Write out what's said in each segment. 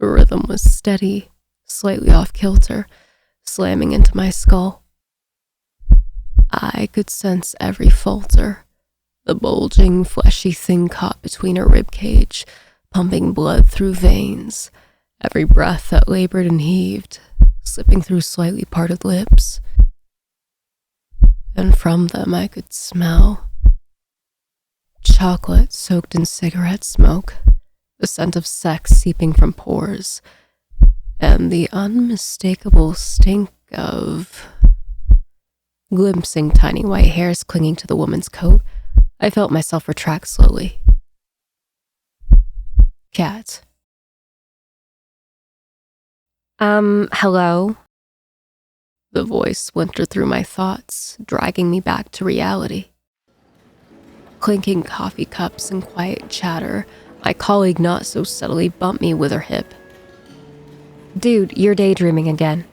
The rhythm was steady, slightly off kilter, slamming into my skull. I could sense every falter, the bulging, fleshy thing caught between her ribcage, pumping blood through veins, every breath that labored and heaved, slipping through slightly parted lips. And from them I could smell chocolate soaked in cigarette smoke, the scent of sex seeping from pores, and the unmistakable stink of... Glimpsing tiny white hairs clinging to the woman's coat, I felt myself retract slowly. Cat. Hello? The voice splintered through my thoughts, dragging me back to reality. Clinking coffee cups and quiet chatter, my colleague not so subtly bumped me with her hip. Dude, you're daydreaming again.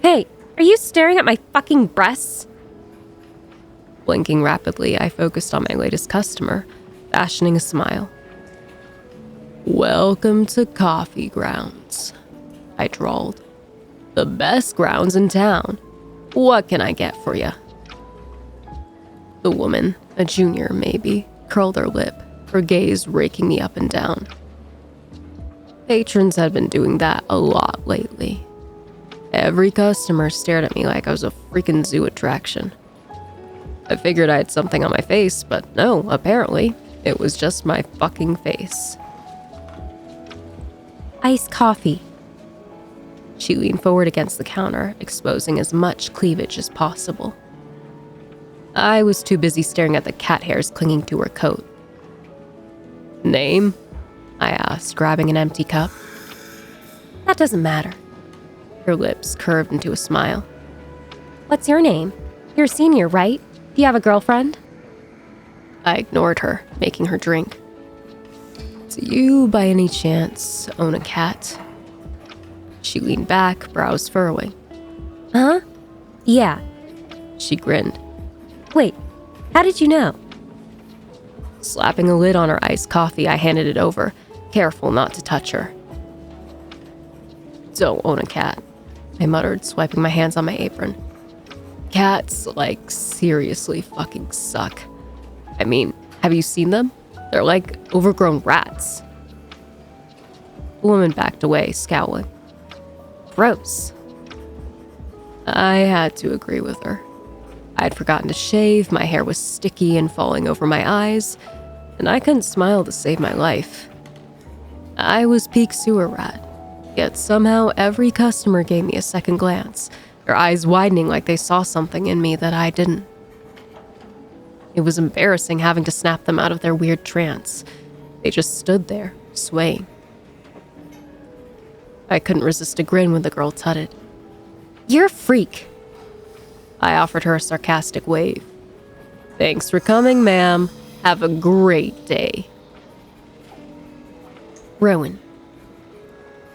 Hey, are you staring at my fucking breasts? Blinking rapidly, I focused on my latest customer, fashioning a smile. Welcome to Coffee Grounds, I drawled. The best grounds in town. What can I get for you? The woman, a junior maybe, curled her lip, her gaze raking me up and down. Patrons had been doing that a lot lately. Every customer stared at me like I was a freaking zoo attraction. I figured I had something on my face, but no, apparently, it was just my fucking face. Iced coffee. She leaned forward against the counter, exposing as much cleavage as possible. I was too busy staring at the cat hairs clinging to her coat. Name? I asked, grabbing an empty cup. That doesn't matter. Her lips curved into a smile. What's your name? You're a senior, right? Do you have a girlfriend? I ignored her, making her drink. Do you, by any chance, own a cat? She leaned back, brows furrowing. Huh? Yeah. She grinned. Wait, how did you know? Slapping a lid on her iced coffee, I handed it over, careful not to touch her. Don't own a cat, I muttered, swiping my hands on my apron. Cats, seriously fucking suck. I mean, have you seen them? They're like overgrown rats. The woman backed away, scowling. Gross. I had to agree with her. I'd forgotten to shave, my hair was sticky and falling over my eyes, and I couldn't smile to save my life. I was peak sewer rat, yet somehow every customer gave me a second glance, their eyes widening like they saw something in me that I didn't. It was embarrassing having to snap them out of their weird trance. They just stood there, swaying. I couldn't resist a grin when the girl tutted. You're a freak. I offered her a sarcastic wave. Thanks for coming, ma'am. Have a great day. Rowan.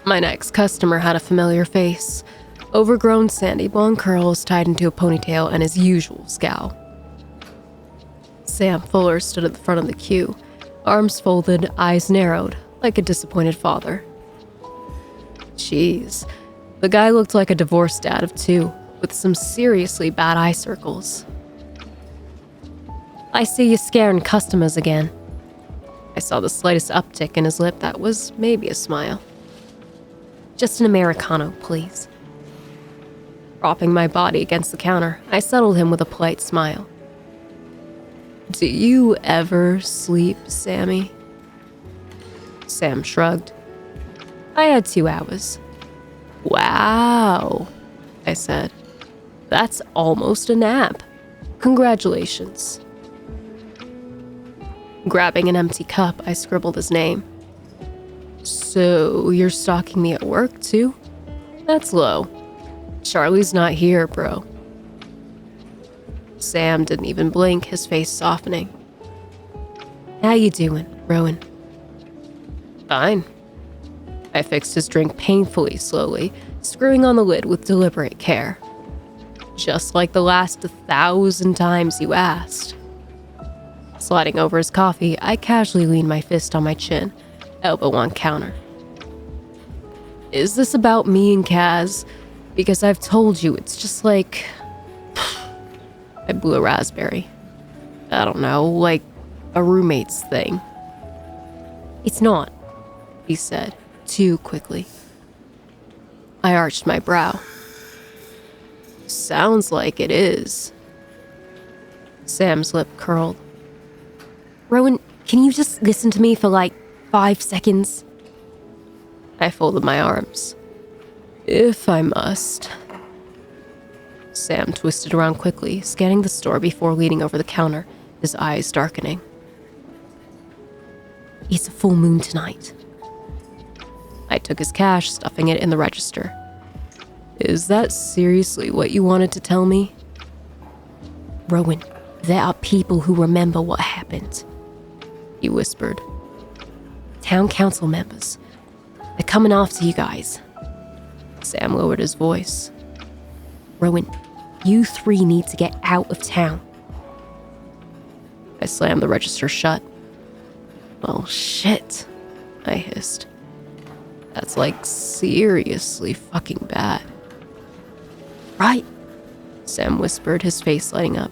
My next customer had a familiar face. Overgrown sandy blonde curls tied into a ponytail and his usual scowl. Sam Fuller stood at the front of the queue, arms folded, eyes narrowed, like a disappointed father. Jeez, the guy looked like a divorced dad of two, with some seriously bad eye circles. I see you scaring customers again. I saw the slightest uptick in his lip that was maybe a smile. Just an Americano, please. Propping my body against the counter, I settled him with a polite smile. Do you ever sleep, Sammy? Sam shrugged. I had 2 hours. Wow, I said. That's almost a nap. Congratulations. Grabbing an empty cup, I scribbled his name. So, you're stalking me at work, too? That's low. Charlie's not here, bro. Sam didn't even blink, his face softening. How you doing, Rowan? Fine. I fixed his drink painfully slowly, screwing on the lid with deliberate care. Just like the last 1,000 times you asked. Sliding over his coffee, I casually leaned my fist on my chin, elbow on counter. Is this about me and Kaz? Because I've told you, it's just like... I blew a raspberry. I don't know, like a roommate's thing. It's not, he said, too quickly. I arched my brow. Sounds like it is. Sam's lip curled. Rowan, can you just listen to me for like 5 seconds? I folded my arms. If I must. Sam twisted around quickly, scanning the store before leaning over the counter, his eyes darkening. It's a full moon tonight. I took his cash, stuffing it in the register. Is that seriously what you wanted to tell me? Rowan, there are people who remember what happened, he whispered. Town council members. They're coming after you guys. Sam lowered his voice. Rowan, you 3 need to get out of town. I slammed the register shut. Oh, shit, I hissed. That's like seriously fucking bad. Right, Sam whispered, his face lighting up.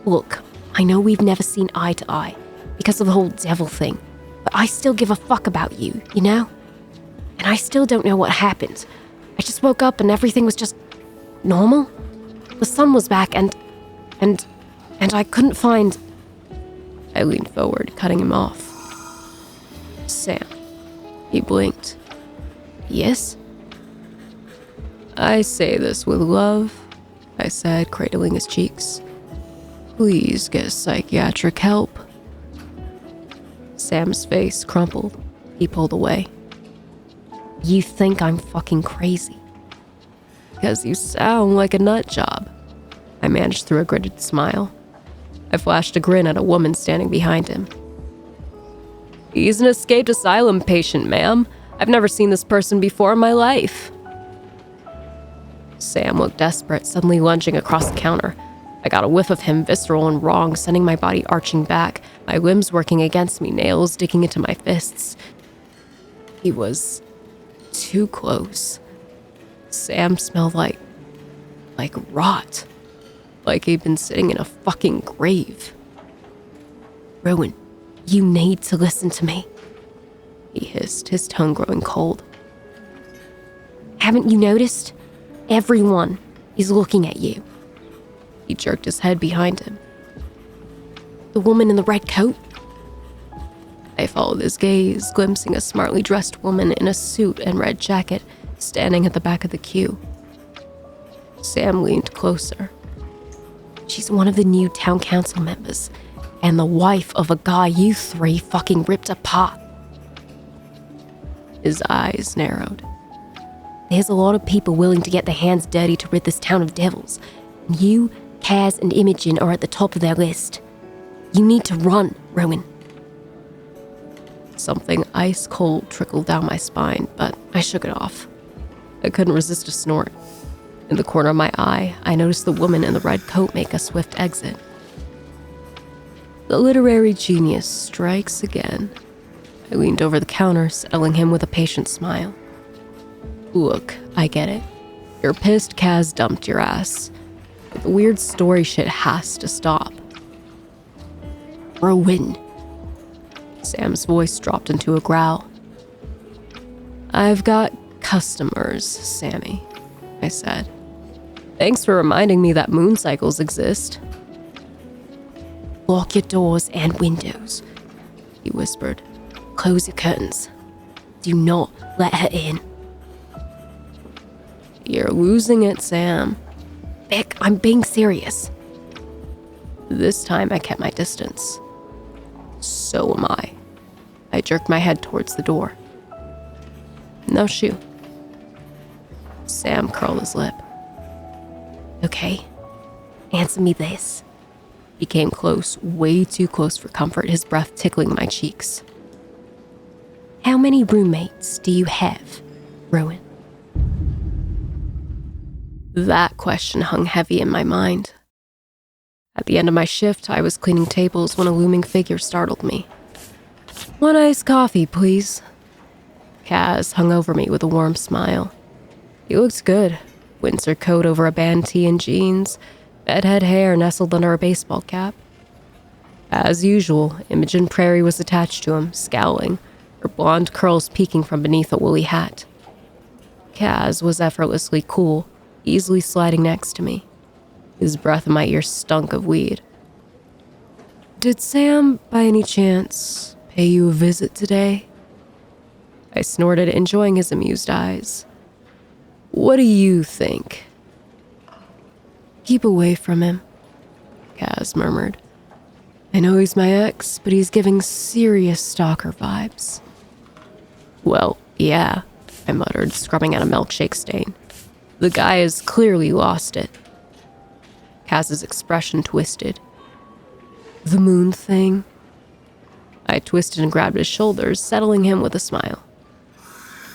Look, I know we've never seen eye to eye because of the whole devil thing, but I still give a fuck about you, you know? And I still don't know what happened. I just woke up and everything was just normal. The sun was back and I couldn't find... I leaned forward, cutting him off. Sam. He blinked. Yes? I say this with love, I said, cradling his cheeks. Please get psychiatric help. Sam's face crumpled. He pulled away. You think I'm fucking crazy? Because you sound like a nut job. I managed through a gritted smile. I flashed a grin at a woman standing behind him. He's an escaped asylum patient, ma'am. I've never seen this person before in my life. Sam looked desperate, suddenly lunging across the counter. I got a whiff of him, visceral and wrong, sending my body arching back, my limbs working against me, nails digging into my fists. He was too close. Sam smelled like rot. Like he'd been sitting in a fucking grave. Rowan, you need to listen to me, he hissed, his tone growing cold. Haven't you noticed? Everyone is looking at you. He jerked his head behind him. The woman in the red coat? I followed his gaze, glimpsing a smartly dressed woman in a suit and red jacket standing at the back of the queue. Sam leaned closer. She's one of the new town council members, and the wife of a guy you 3 fucking ripped apart. His eyes narrowed. There's a lot of people willing to get their hands dirty to rid this town of devils, and you, Kaz, and Imogen are at the top of their list. You need to run, Rowan. Something ice cold trickled down my spine, but I shook it off. I couldn't resist a snort. In the corner of my eye, I noticed the woman in the red coat make a swift exit. The literary genius strikes again. I leaned over the counter, settling him with a patient smile. Look, I get it. You're pissed Kaz dumped your ass. But the weird story shit has to stop. Rowan. Sam's voice dropped into a growl. I've got customers, Sammy, I said. Thanks for reminding me that moon cycles exist. Lock your doors and windows, he whispered. Close your curtains. Do not let her in. You're losing it, Sam. Beck, I'm being serious. This time I kept my distance. So am I. I jerked my head towards the door. No shoe. Sam curled his lip. Okay, answer me this. He came close, way too close for comfort, his breath tickling my cheeks. How many roommates do you have, Rowan? That question hung heavy in my mind. At the end of my shift, I was cleaning tables when a looming figure startled me. 1 iced coffee, please. Kaz hung over me with a warm smile. He looked good. Winter coat over a band tee and jeans, bedhead hair nestled under a baseball cap. As usual, Imogen Prairie was attached to him, scowling, her blonde curls peeking from beneath a woolly hat. Kaz was effortlessly cool, easily sliding next to me. His breath in my ear stunk of weed. "Did Sam, by any chance, pay you a visit today?" I snorted, enjoying his amused eyes. "What do you think?" "Keep away from him," Kaz murmured. "I know he's my ex, but he's giving serious stalker vibes." "Well, yeah," I muttered, scrubbing at a milkshake stain. "The guy has clearly lost it." Kaz's expression twisted. "The moon thing?" I twisted and grabbed his shoulders, settling him with a smile.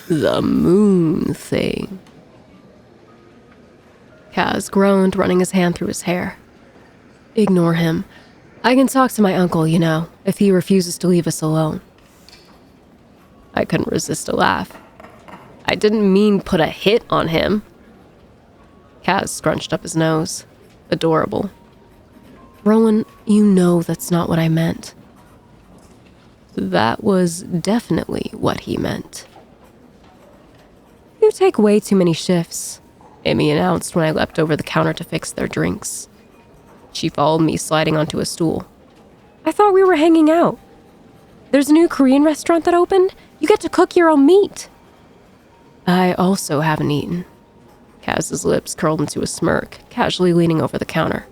"The moon thing." Kaz groaned, running his hand through his hair. "Ignore him. I can talk to my uncle, you know, if he refuses to leave us alone." I couldn't resist a laugh. "I didn't mean put a hit on him." Kaz scrunched up his nose. Adorable. "Rowan, you know that's not what I meant." That was definitely what he meant. "You take way too many shifts," Amy announced when I leapt over the counter to fix their drinks. She followed me, sliding onto a stool. "I thought we were hanging out. There's a new Korean restaurant that opened. You get to cook your own meat." "I also haven't eaten." Kaz's lips curled into a smirk, casually leaning over the counter.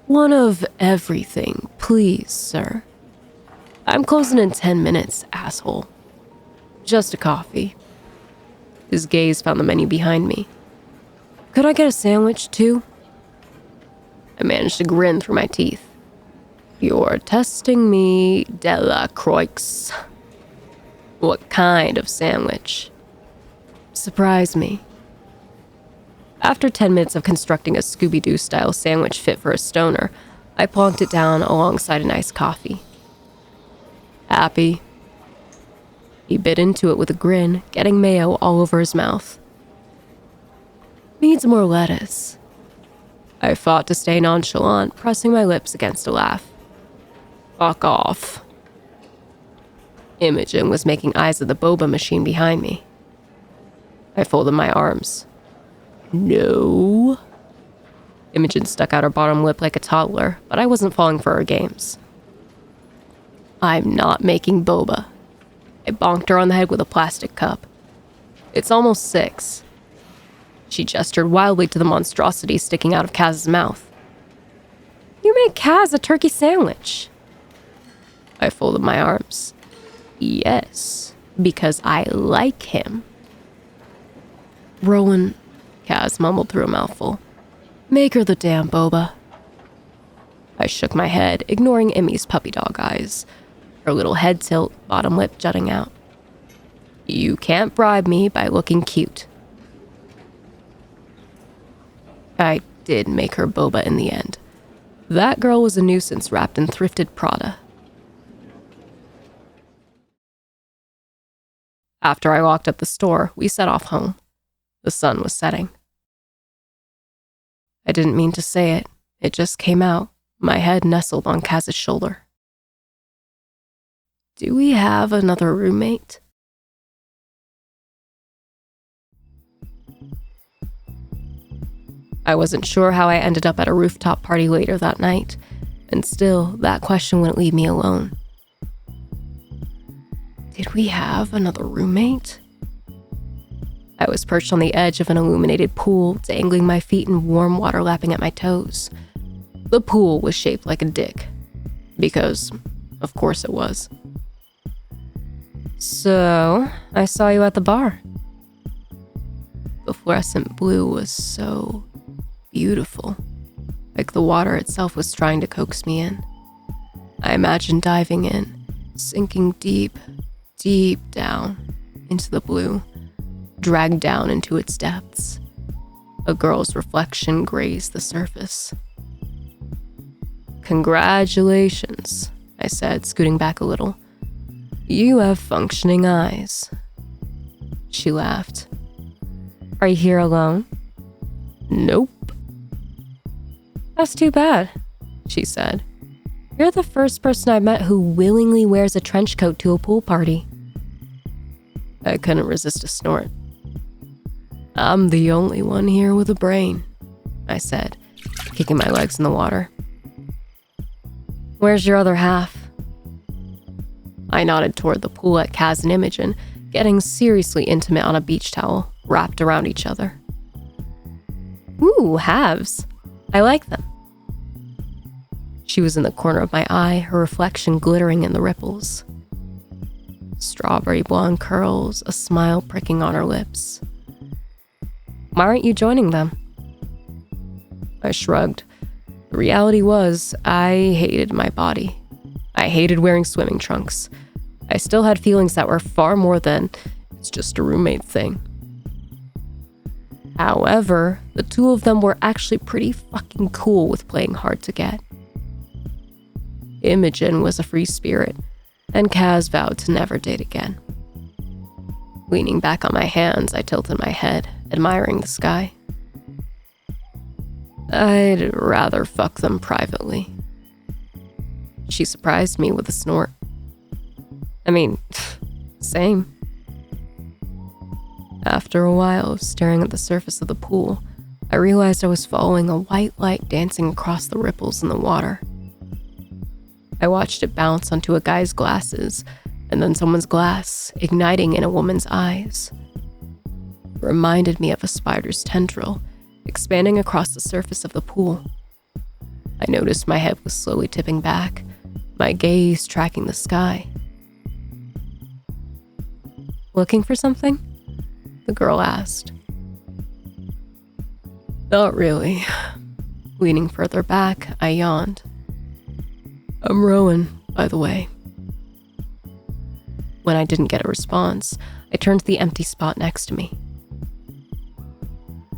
"One of everything, please, sir." "I'm closing in 10 minutes, asshole." "Just a coffee." His gaze found the menu behind me. "Could I get a sandwich, too?" I managed to grin through my teeth. "You're testing me, Della Croix." "What kind of sandwich?" "Surprise me." After 10 minutes of constructing a Scooby-Doo style sandwich fit for a stoner, I plonked it down alongside an iced coffee. "Happy?" He bit into it with a grin, getting mayo all over his mouth. "Needs more lettuce." I fought to stay nonchalant, pressing my lips against a laugh. "Fuck off." Imogen was making eyes at the boba machine behind me. I folded my arms. "No." Imogen stuck out her bottom lip like a toddler, but I wasn't falling for her games. "I'm not making boba." I bonked her on the head with a plastic cup. "It's almost 6. She gestured wildly to the monstrosity sticking out of Kaz's mouth. "You made Kaz a turkey sandwich." I folded my arms. "Yes, because I like him." "Rowan," Kaz mumbled through a mouthful. "Make her the damn boba." I shook my head, ignoring Emmy's puppy dog eyes, her little head tilt, bottom lip jutting out. "You can't bribe me by looking cute." I did make her boba in the end. That girl was a nuisance wrapped in thrifted Prada. After I locked up the store, we set off home. The sun was setting. I didn't mean to say it. It just came out, my head nestled on Kaz's shoulder. "Do we have another roommate?" I wasn't sure how I ended up at a rooftop party later that night, and still, that question wouldn't leave me alone. Did we have another roommate? I was perched on the edge of an illuminated pool, dangling my feet in warm water lapping at my toes. The pool was shaped like a dick. Because, of course it was. "So, I saw you at the bar." The fluorescent blue was so beautiful, like the water itself was trying to coax me in. I imagined diving in, sinking deep, deep down into the blue, dragged down into its depths. A girl's reflection grazed the surface. "Congratulations," I said, scooting back a little. You have functioning eyes. She laughed. Are you here alone? Nope. That's too bad, she said. You're the first person I've met who willingly wears a trench coat to a pool party. I couldn't resist a snort. I'm the only one here with a brain, I said, kicking my legs in the water. Where's your other half? I nodded toward the pool at Kaz and Imogen, getting seriously intimate on a beach towel wrapped around each other. Ooh, halves. I like them. She was in the corner of my eye, her reflection glittering in the ripples. Strawberry blonde curls, a smile pricking on her lips. Why aren't you joining them? I shrugged. The reality was, I hated my body. I hated wearing swimming trunks. I still had feelings that were far more than, it's just a roommate thing. However, the two of them were actually pretty fucking cool with playing hard to get. Imogen was a free spirit, and Kaz vowed to never date again. Leaning back on my hands, I tilted my head, admiring the sky. I'd rather fuck them privately. She surprised me with a snort. I mean, same. After a while of staring at the surface of the pool, I realized I was following a white light dancing across the ripples in the water. I watched it bounce onto a guy's glasses, and then someone's glass, igniting in a woman's eyes. It reminded me of a spider's tendril, expanding across the surface of the pool. I noticed my head was slowly tipping back, my gaze tracking the sky. Looking for something? The girl asked. Not really. Leaning further back, I yawned. I'm Rowan, by the way. When I didn't get a response, I turned to the empty spot next to me.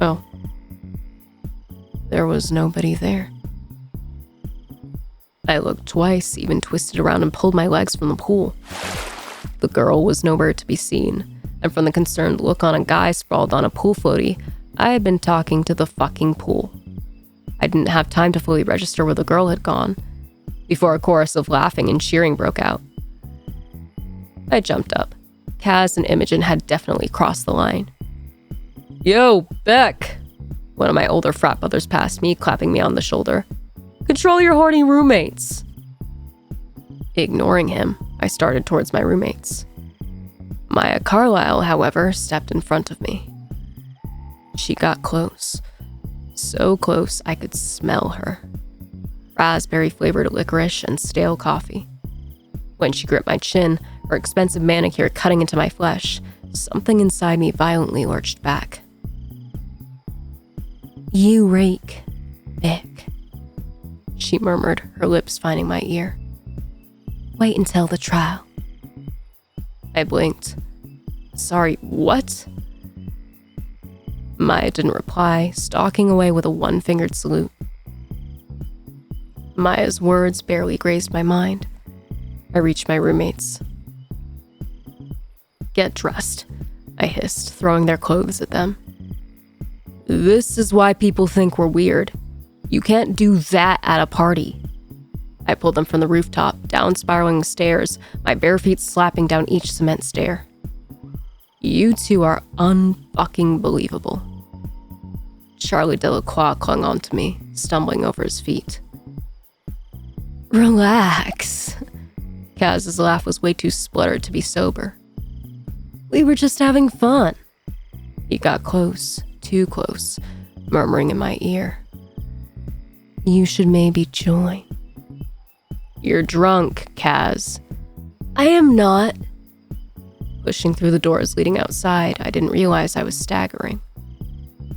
Oh. There was nobody there. I looked twice, even twisted around and pulled my legs from the pool. The girl was nowhere to be seen, and from the concerned look on a guy sprawled on a pool floaty, I had been talking to the fucking pool. I didn't have time to fully register where the girl had gone, before a chorus of laughing and cheering broke out. I jumped up. Kaz and Imogen had definitely crossed the line. Yo, Beck! One of my older frat brothers passed me, clapping me on the shoulder. Control your horny roommates! Ignoring him, I started towards my roommates. Maya Carlisle, however, stepped in front of me. She got close. So close I could smell her. Raspberry-flavored licorice and stale coffee. When she gripped my chin, her expensive manicure cutting into my flesh, something inside me violently lurched back. You rake, Vic, she murmured, her lips finding my ear. Wait until the trial. I blinked. Sorry, what? Maya didn't reply, stalking away with a one-fingered salute. Maya's words barely grazed my mind. I reached my roommates. Get dressed, I hissed, throwing their clothes at them. This is why people think we're weird. You can't do that at a party. I pulled them from the rooftop, down spiraling stairs, my bare feet slapping down each cement stair. You two are unfucking believable. Charlie Delacroix clung onto me, stumbling over his feet. Relax. Kaz's laugh was way too spluttered to be sober. We were just having fun. He got close, too close, murmuring in my ear. You should maybe join. You're drunk, Kaz. I am not. Pushing through the doors leading outside, I didn't realize I was staggering.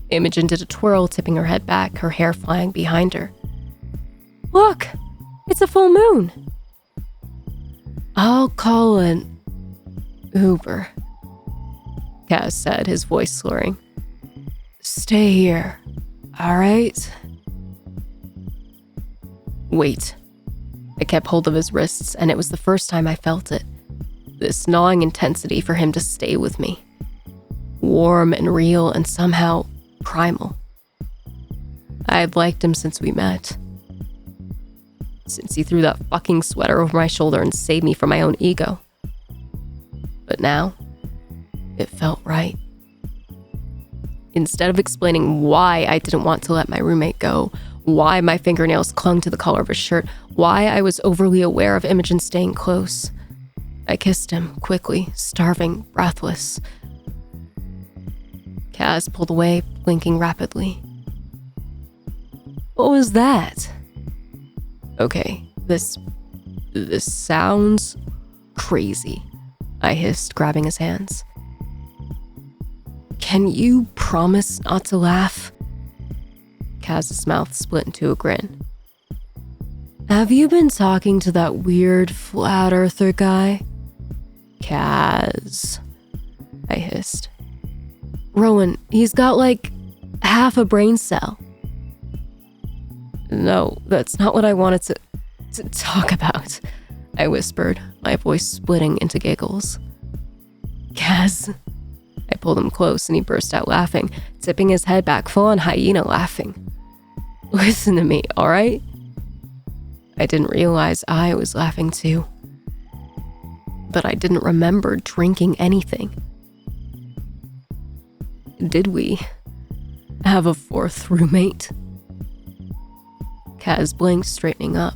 Imogen did a twirl, tipping her head back, her hair flying behind her. Look! It's a full moon! I'll call an Uber, Kaz said, his voice slurring. Stay here, all right? Wait. I kept hold of his wrists, and it was the first time I felt it. this gnawing intensity for him to stay with me. Warm and real and somehow primal. I had liked him since we met. Since he threw that fucking sweater over my shoulder and saved me from my own ego. But now, it felt right. Instead of explaining why I didn't want to let my roommate go, why my fingernails clung to the collar of his shirt, why I was overly aware of Imogen staying close, I kissed him quickly, starving, breathless. Kaz pulled away, blinking rapidly. What was that? Okay, this sounds crazy, I hissed, grabbing his hands. Can you promise not to laugh? Kaz's mouth split into a grin. Have you been talking to that weird flat earther guy? Kaz, I hissed. Rowan, he's got like half a brain cell. No, that's not what I wanted to talk about, I whispered, my voice splitting into giggles. Kaz. I pulled him close and he burst out laughing, tipping his head back, full on hyena laughing. Listen to me, all right? I didn't realize I was laughing too. But I didn't remember drinking anything. Did we have a fourth roommate? Kaz blinked, straightening up.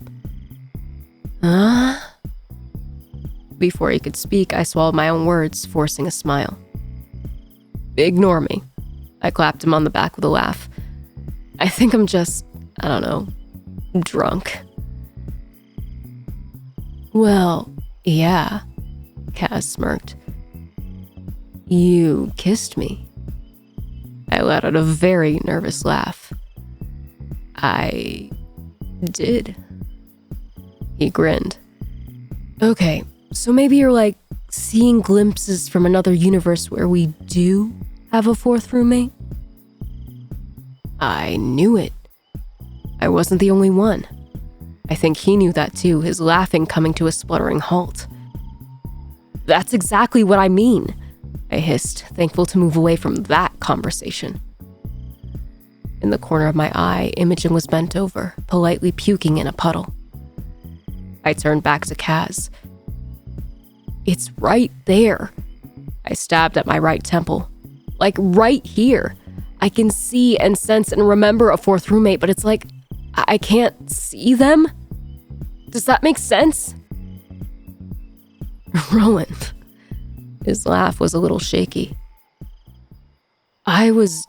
Huh? Before he could speak, I swallowed my own words, forcing a smile. Ignore me. I clapped him on the back with a laugh. I think I'm just, I don't know, drunk. Well, yeah, Kaz smirked. You kissed me. I let out a very nervous laugh. I did. He grinned. Okay, so maybe you're like seeing glimpses from another universe where we do have a fourth roommate? I knew it. I wasn't the only one. I think he knew that too, his laughing coming to a spluttering halt. That's exactly what I mean, I hissed, thankful to move away from that conversation. In the corner of my eye, Imogen was bent over, politely puking in a puddle. I turned back to Kaz. It's right there. I stabbed at my right temple. Like right here. I can see and sense and remember a fourth roommate, but it's like I can't see them? Does that make sense? Rowan. His laugh was a little shaky. I was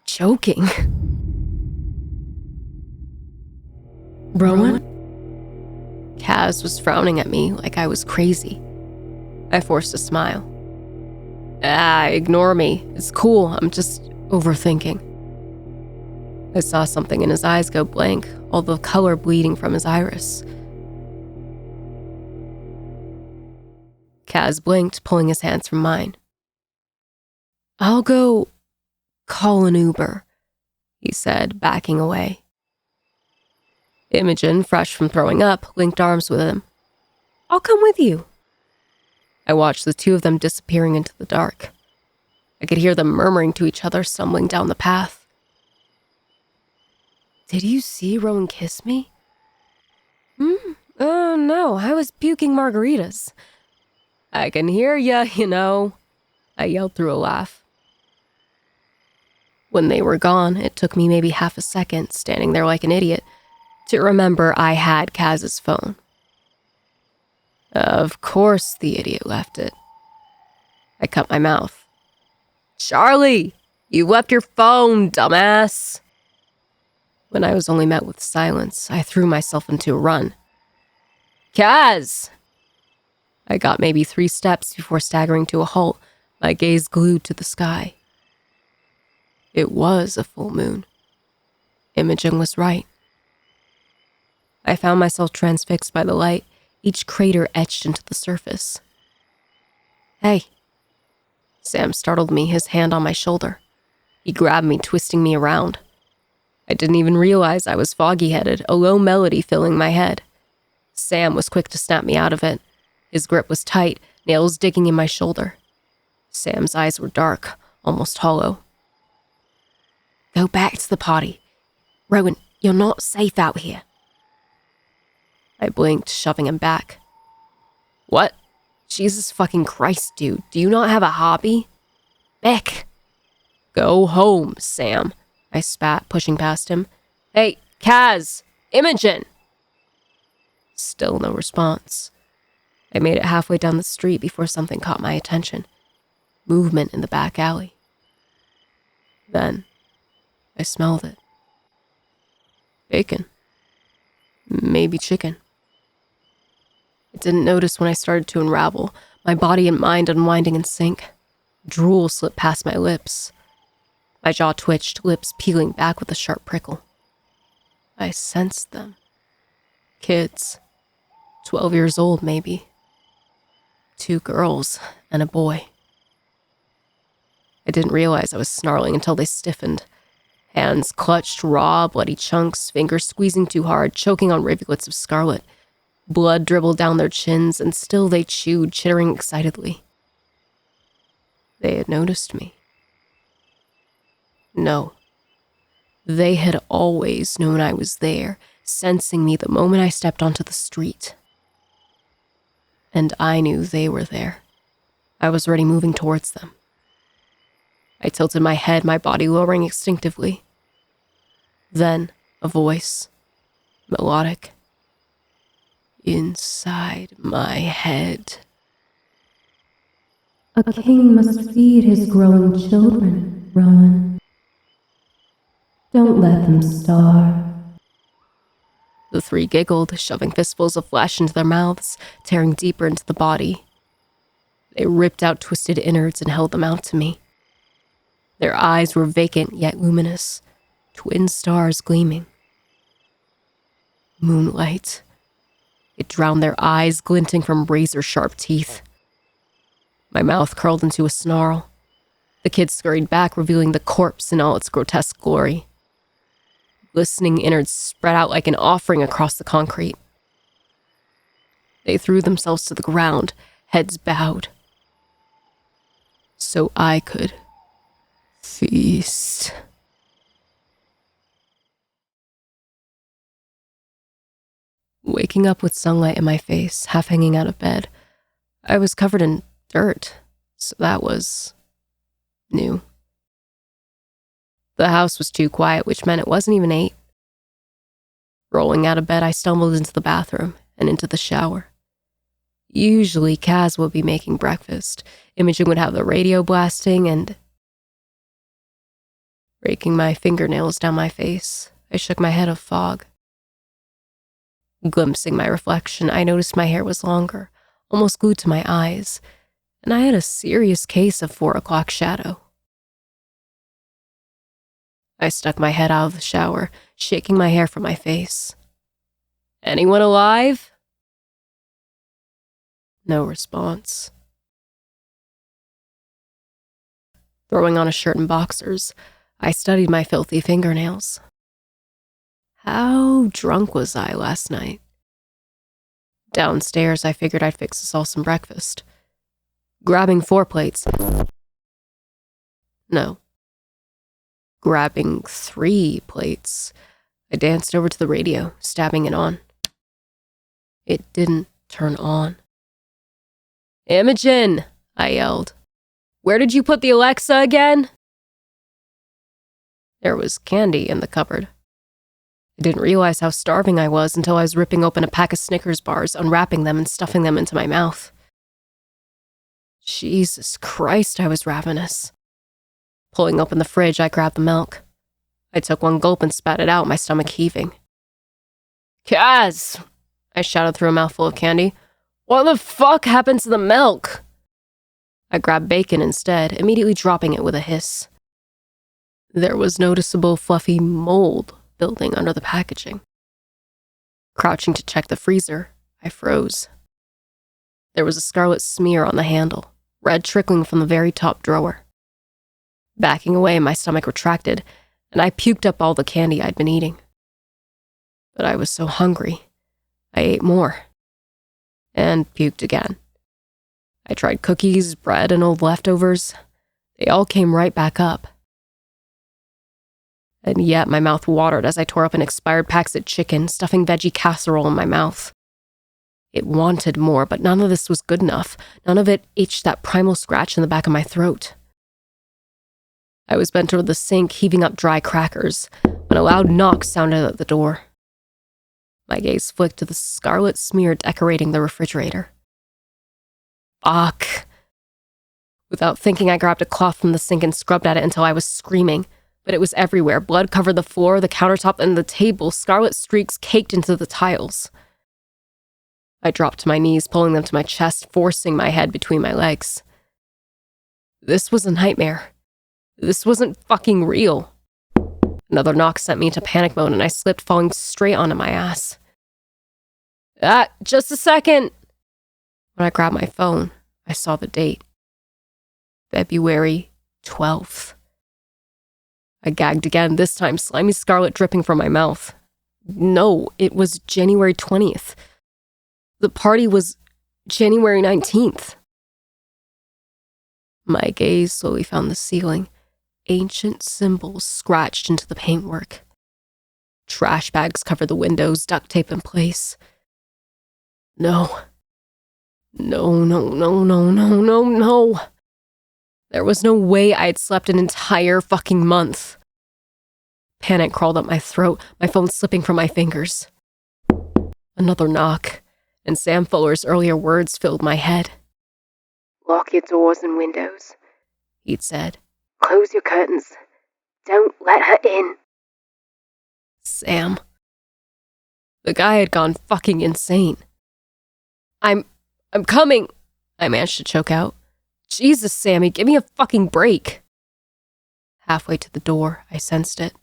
joking. Rowan? Kaz was frowning at me like I was crazy. I forced a smile. Ignore me. It's cool. I'm just overthinking. I saw something in his eyes go blank, all the color bleeding from his iris. Kaz blinked, pulling his hands from mine. I'll go call an Uber, he said, backing away. Imogen, fresh from throwing up, linked arms with him. I'll come with you. I watched the two of them disappearing into the dark. I could hear them murmuring to each other, stumbling down the path. Did you see Rowan kiss me? No, I was puking margaritas. I can hear ya, you know, I yelled through a laugh. When they were gone, it took me maybe half a second, standing there like an idiot, to remember I had Kaz's phone. Of course the idiot left it. I cut my mouth. Charlie, you left your phone, dumbass. When I was only met with silence, I threw myself into a run. Kaz! I got maybe 3 steps before staggering to a halt, my gaze glued to the sky. It was a full moon. Imogen was right. I found myself transfixed by the light, each crater etched into the surface. Hey. Sam startled me, his hand on my shoulder. He grabbed me, twisting me around. I didn't even realize I was foggy-headed, a low melody filling my head. Sam was quick to snap me out of it. His grip was tight, nails digging in my shoulder. Sam's eyes were dark, almost hollow. "Go back to the party. Rowan, you're not safe out here." I blinked, shoving him back. "What? Jesus fucking Christ, dude. Do you not have a hobby?" "Beck." "Go home, Sam," I spat, pushing past him. "Hey, Kaz! Imogen!" Still no response. I made it halfway down the street before something caught my attention. Movement in the back alley. Then, I smelled it. Bacon. Maybe chicken. I didn't notice when I started to unravel, my body and mind unwinding in sync. Drool slipped past my lips. My jaw twitched, lips peeling back with a sharp prickle. I sensed them. Kids. 12 years old, maybe. 2 girls and a boy. I didn't realize I was snarling until they stiffened. Hands clutched raw, bloody chunks, fingers squeezing too hard, choking on rivulets of scarlet. Blood dribbled down their chins, and still they chewed, chittering excitedly. They had noticed me. No. They had always known I was there, sensing me the moment I stepped onto the street. And I knew they were there. I was already moving towards them. I tilted my head, my body lowering instinctively. Then, a voice. Melodic. Inside my head. "A king must feed his growing children, Rowan. Don't let them starve." The 3 giggled, shoving fistfuls of flesh into their mouths, tearing deeper into the body. They ripped out twisted innards and held them out to me. Their eyes were vacant yet luminous, twin stars gleaming. Moonlight. It drowned their eyes, glinting from razor-sharp teeth. My mouth curled into a snarl. The kids scurried back, revealing the corpse in all its grotesque glory. Glistening innards spread out like an offering across the concrete. They threw themselves to the ground, heads bowed. So I could feast. Waking up with sunlight in my face, half hanging out of bed, I was covered in dirt, so that was new. The house was too quiet, which meant it wasn't even 8. Rolling out of bed, I stumbled into the bathroom and into the shower. Usually, Kaz would be making breakfast. Imogen would have the radio blasting and... Raking my fingernails down my face, I shook my head of fog. Glimpsing my reflection, I noticed my hair was longer, almost glued to my eyes, and I had a serious case of 4 o'clock shadow. I stuck my head out of the shower, shaking my hair from my face. "Anyone alive?" No response. Throwing on a shirt and boxers, I studied my filthy fingernails. How drunk was I last night? Downstairs, I figured I'd fix us all some breakfast. Grabbing 4 plates. No. Grabbing 3 plates, I danced over to the radio, stabbing it on. It didn't turn on. "Imogen!" I yelled. "Where did you put the Alexa again?" There was candy in the cupboard. I didn't realize how starving I was until I was ripping open a pack of Snickers bars, unwrapping them and stuffing them into my mouth. Jesus Christ, I was ravenous. Pulling open the fridge, I grabbed the milk. I took 1 gulp and spat it out, my stomach heaving. "Kaz!" I shouted through a mouthful of candy. "What the fuck happened to the milk?" I grabbed bacon instead, immediately dropping it with a hiss. There was noticeable fluffy mold building under the packaging. Crouching to check the freezer, I froze. There was a scarlet smear on the handle, red trickling from the very top drawer. Backing away, my stomach retracted, and I puked up all the candy I'd been eating. But I was so hungry, I ate more. And puked again. I tried cookies, bread, and old leftovers. They all came right back up. And yet my mouth watered as I tore up an expired Pax-It chicken, stuffing veggie casserole in my mouth. It wanted more, but none of this was good enough. None of it itched that primal scratch in the back of my throat. I was bent over the sink, heaving up dry crackers, when a loud knock sounded at the door. My gaze flicked to the scarlet smear decorating the refrigerator. Fuck. Without thinking, I grabbed a cloth from the sink and scrubbed at it until I was screaming. But it was everywhere. Blood covered the floor, the countertop, and the table. Scarlet streaks caked into the tiles. I dropped to my knees, pulling them to my chest, forcing my head between my legs. This was a nightmare. This wasn't fucking real. Another knock sent me into panic mode, and I slipped, falling straight onto my ass. Just a second. When I grabbed my phone, I saw the date. February 12th. I gagged again, this time slimy scarlet dripping from my mouth. No, it was January 20th. The party was January 19th. My gaze slowly found the ceiling. Ancient symbols scratched into the paintwork. Trash bags covered the windows, duct tape in place. No. No. There was no way I had slept an entire fucking month. Panic crawled up my throat, my phone slipping from my fingers. Another knock, and Sam Fuller's earlier words filled my head. Lock your doors and windows, He'd said. Close your curtains. Don't let her in. Sam. The guy had gone fucking insane. I'm coming, I managed to choke out. Jesus, Sammy, give me a fucking break. Halfway to the door, I sensed it.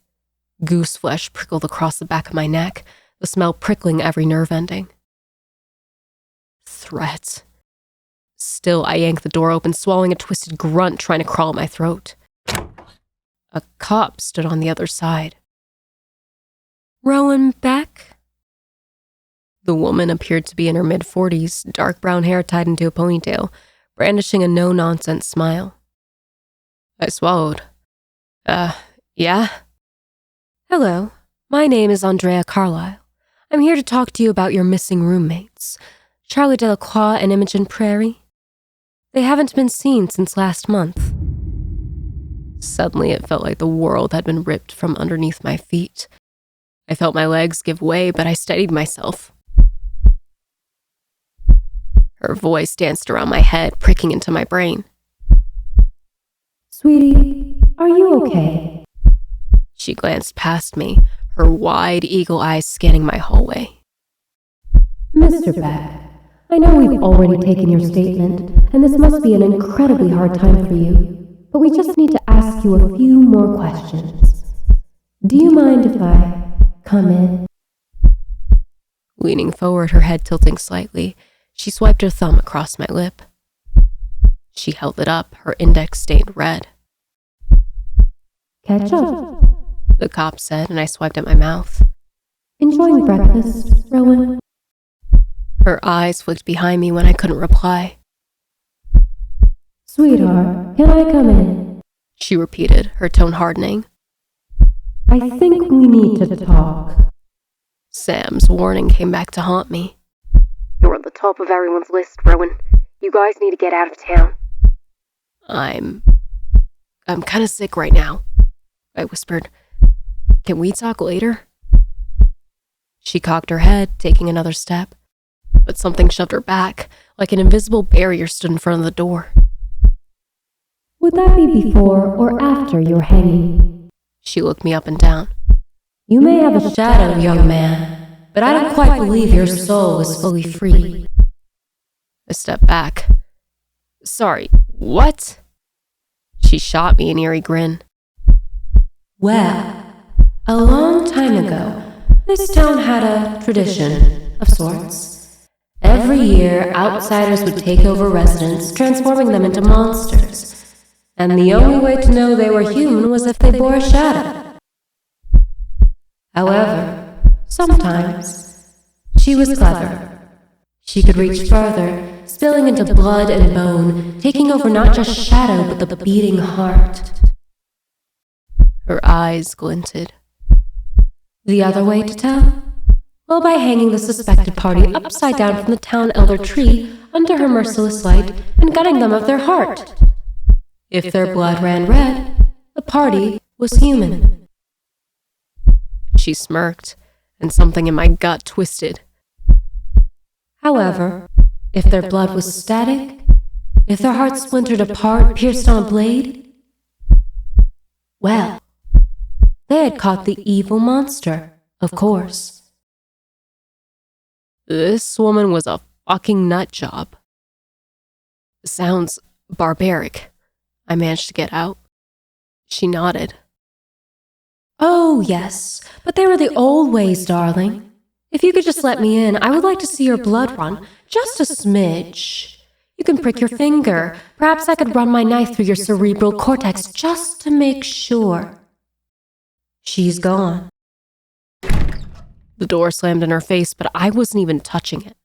Goose flesh prickled across the back of my neck, the smell prickling every nerve ending. Threat. Still, I yanked the door open, swallowing a twisted grunt trying to crawl at my throat. A cop stood on the other side. Rowan Beck? The woman appeared to be in her mid-40s, dark brown hair tied into a ponytail, brandishing a no-nonsense smile. I swallowed. Yeah? Hello, my name is Andrea Carlisle. I'm here to talk to you about your missing roommates, Charlie Delacroix and Imogen Prairie. They haven't been seen since last month. Suddenly, it felt like the world had been ripped from underneath my feet. I felt my legs give way, but I steadied myself. Her voice danced around my head, pricking into my brain. Sweetie, are you okay? She glanced past me, her wide eagle eyes scanning my hallway. Mr. Beck, I know we've already taken your statement, and this must be an incredibly hard time for you, but we just need to ask you a few more questions. Do you mind if I come in? Leaning forward, her head tilting slightly, she swiped her thumb across my lip. She held it up, her index stained red. Catch up. The cop said, and I swiped at my mouth. Enjoying breakfast, Rowan? Her eyes flicked behind me when I couldn't reply. Sweetheart, can I come in? She repeated, her tone hardening. I think we need to talk. Sam's warning came back to haunt me. You're at the top of everyone's list, Rowan. You guys need to get out of town. I'm kind of sick right now, I whispered. Can we talk later? She cocked her head, taking another step, but something shoved her back, like an invisible barrier stood in front of the door. Would that be before or after your hanging? She looked me up and down. You may have a shadow, young man, but I don't quite believe your soul is fully free. I stepped back. Sorry, what? She shot me an eerie grin. Well, a long time ago, this town had a tradition of sorts. Every year, outsiders would take over residents, transforming them into monsters. And the only way to know they were human was if they bore a shadow. However, sometimes, she was clever. She could reach further, spilling into blood and bone, taking over not just shadow but the beating heart. Her eyes glinted. The other way to tell? Well, by hanging the suspected party upside down from the town elder tree under her merciless light and gutting them of their heart. If their blood ran red, the party was human. She smirked, and something in my gut twisted. However, if their blood was static, if their hearts splintered apart, pierced on a blade, well, they had caught the evil monster, of course. This woman was a fucking nut job. Sounds barbaric. I managed to get out. She nodded. Oh, yes, but they were the old ways, darling. If you could just let me in, I would like to see your blood run, just a smidge. You can prick your finger. Perhaps I could run my knife through your cerebral cortex just to make sure. She's gone. The door slammed in her face, but I wasn't even touching it.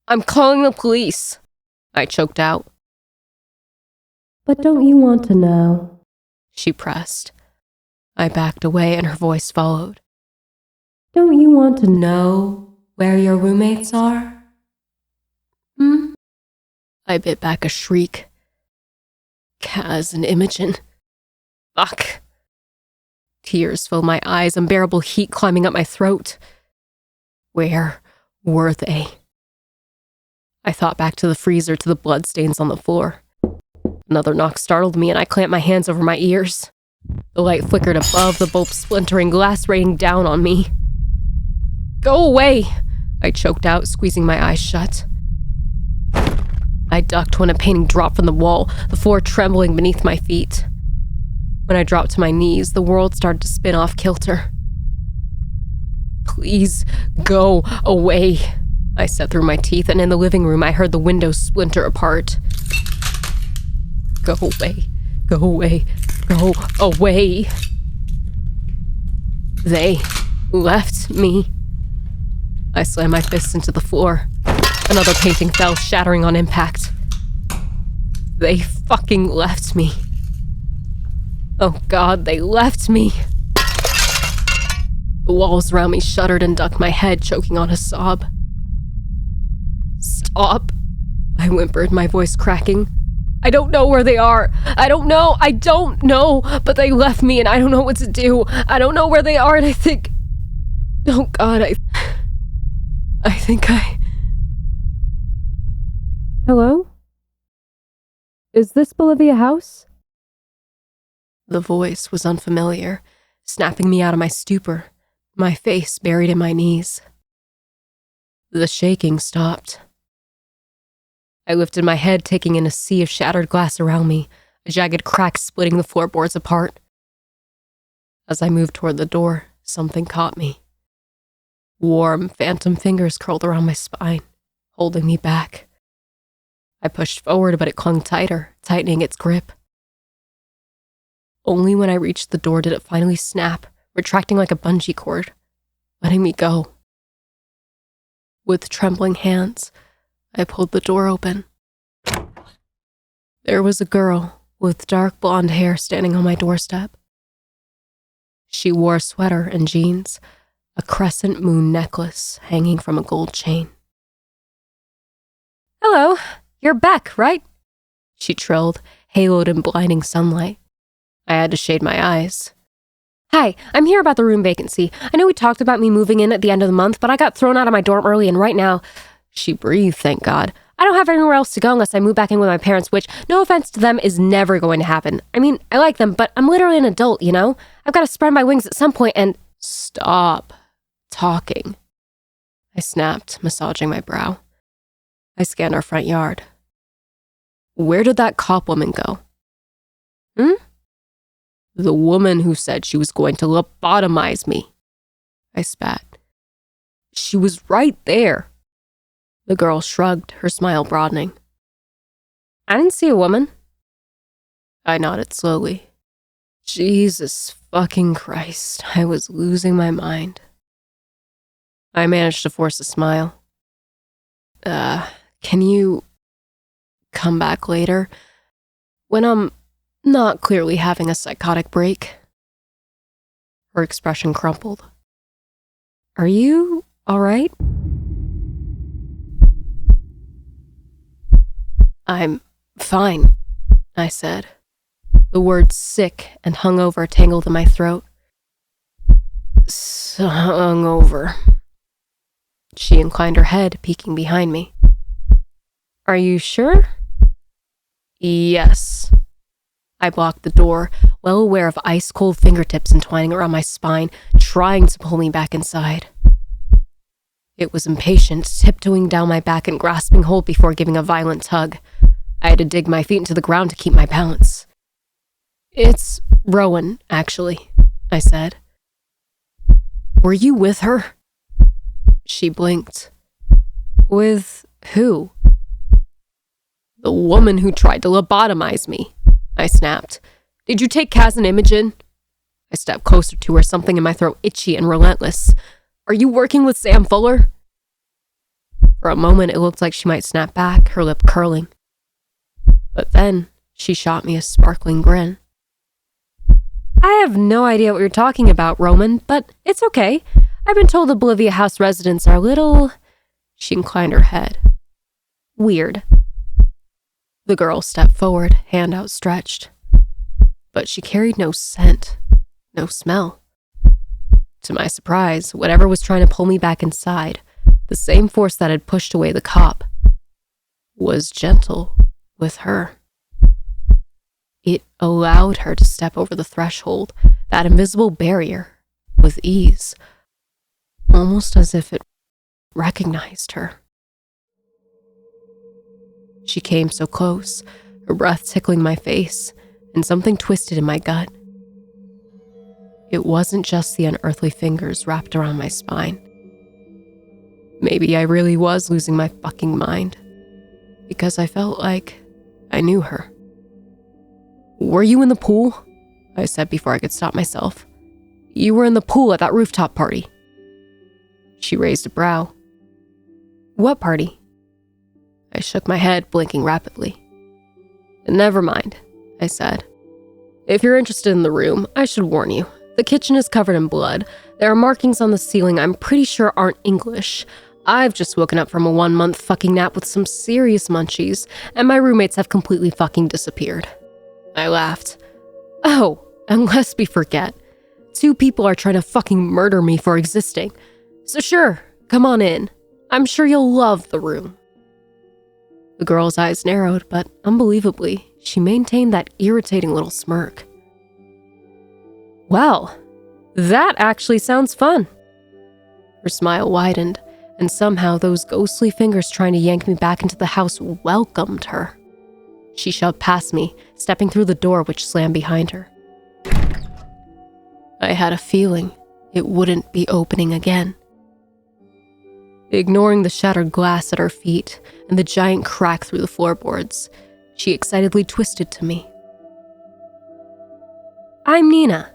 I'm calling the police, I choked out. But don't you want to know? She pressed. I backed away and her voice followed. Don't you want to know where your roommates are? I bit back a shriek. Kaz and Imogen. Fuck. Tears filled my eyes, unbearable heat climbing up my throat. Where were they? I thought back to the freezer, to the bloodstains on the floor. Another knock startled me and I clamped my hands over my ears. The light flickered above, the bulb splintering, glass raining down on me. Go away, I choked out, squeezing my eyes shut. I ducked when a painting dropped from the wall, the floor trembling beneath my feet. When I dropped to my knees, the world started to spin off kilter. Please go away, I said through my teeth, and in the living room I heard the windows splinter apart. Go away, go away, go away. They left me. I slammed my fists into the floor. Another painting fell, shattering on impact. They fucking left me. Oh God, they left me. The walls around me shuddered and ducked my head, choking on a sob. Stop, I whimpered, my voice cracking. I don't know where they are. I don't know, but they left me and I don't know what to do. I don't know where they are and I think... Oh God, I think I... Hello? Is this Bolivia House? The voice was unfamiliar, snapping me out of my stupor, my face buried in my knees. The shaking stopped. I lifted my head, taking in a sea of shattered glass around me, a jagged crack splitting the floorboards apart. As I moved toward the door, something caught me. Warm, phantom fingers curled around my spine, holding me back. I pushed forward, but it clung tighter, tightening its grip. Only when I reached the door did it finally snap, retracting like a bungee cord, letting me go. With trembling hands, I pulled the door open. There was a girl with dark blonde hair standing on my doorstep. She wore a sweater and jeans, a crescent moon necklace hanging from a gold chain. Hello, you're Beck, right? She trilled, haloed in blinding sunlight. I had to shade my eyes. Hi, I'm here about the room vacancy. I know we talked about me moving in at the end of the month, but I got thrown out of my dorm early and right now... She breathed, thank God. I don't have anywhere else to go unless I move back in with my parents, which, no offense to them, is never going to happen. I mean, I like them, but I'm literally an adult, you know? I've got to spread my wings at some point and... Stop talking, I snapped, massaging my brow. I scanned our front yard. Where did that cop woman go? The woman who said she was going to lobotomize me. I spat. She was right there. The girl shrugged, her smile broadening. I didn't see a woman. I nodded slowly. Jesus fucking Christ, I was losing my mind. I managed to force a smile. Can you come back later? When I'm not clearly having a psychotic break. Her expression crumpled. Are you alright? I'm fine, I said. The words sick and hungover tangled in my throat. Hungover. She inclined her head, peeking behind me. Are you sure? Yes. I blocked the door, well aware of ice-cold fingertips entwining around my spine, trying to pull me back inside. It was impatient, tiptoeing down my back and grasping hold before giving a violent tug. I had to dig my feet into the ground to keep my balance. It's Rowan, actually, I said. Were you with her? She blinked. With who? The woman who tried to lobotomize me, I snapped. Did you take Kaz and Imogen? I stepped closer to her, something in my throat itchy and relentless. Are you working with Sam Fuller? For a moment, it looked like she might snap back, her lip curling. But then, she shot me a sparkling grin. I have no idea what you're talking about, Roman, but it's okay. I've been told the Bolivia House residents are a little... She inclined her head. Weird. The girl stepped forward, hand outstretched. But she carried no scent, no smell. To my surprise, whatever was trying to pull me back inside, the same force that had pushed away the cop, was gentle with her. It allowed her to step over the threshold, that invisible barrier, with ease, almost as if it recognized her. She came so close, her breath tickling my face, and something twisted in my gut. It wasn't just the unearthly fingers wrapped around my spine. Maybe I really was losing my fucking mind, because I felt like I knew her. Were you in the pool? I said before I could stop myself. You were in the pool at that rooftop party. She raised a brow. What party? I shook my head, blinking rapidly. Never mind, I said. If you're interested in the room, I should warn you. The kitchen is covered in blood. There are markings on the ceiling I'm pretty sure aren't English. I've just woken up from a 1-month fucking nap with some serious munchies, and my roommates have completely fucking disappeared. I laughed. Oh, and lest we forget, 2 people are trying to fucking murder me for existing. So sure, come on in. I'm sure you'll love the room. The girl's eyes narrowed, but unbelievably, she maintained that irritating little smirk. Well, that actually sounds fun. Her smile widened, and somehow those ghostly fingers trying to yank me back into the house welcomed her. She shoved past me, stepping through the door which slammed behind her. I had a feeling it wouldn't be opening again. Ignoring the shattered glass at her feet and the giant crack through the floorboards, she excitedly twisted to me. I'm Nina.